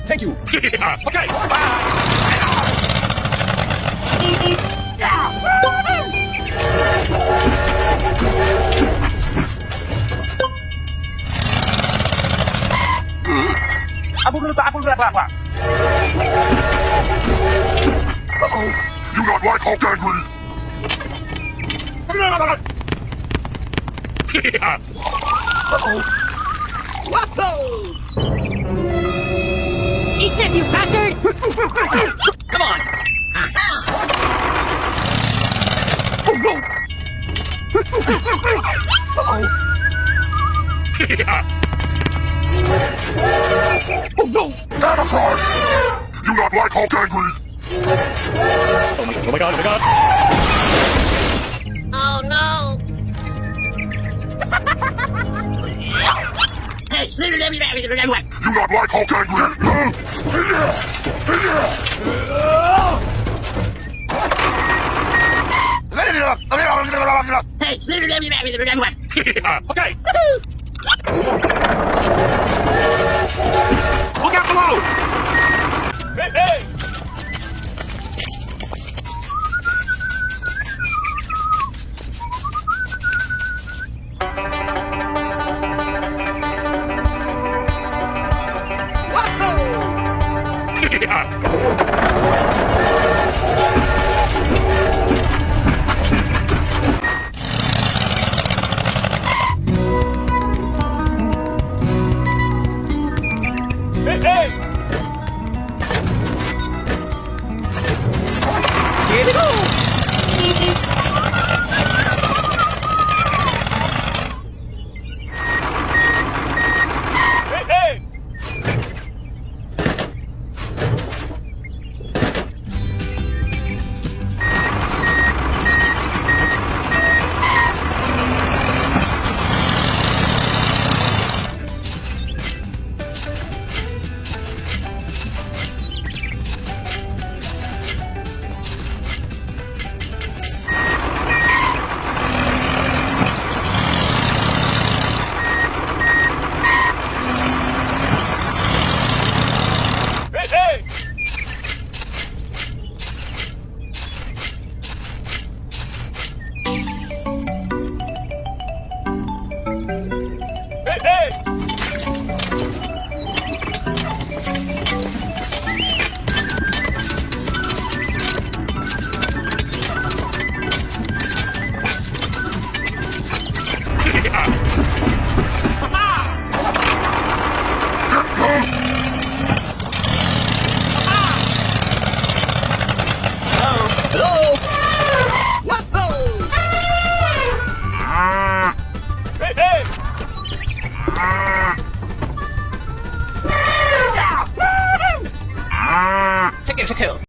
Thank you. Okay. Apple berapa? You not like Hulk angry? Eat this, you bastard! Come on. Oh no! Oh no! Data crush! You not like Hulk angry? Oh my god, oh my god. Oh no! Hey, You not like Hulk angry? Okay. Look out below. Hey. Hey! Here we go! Hey! Take it to kill.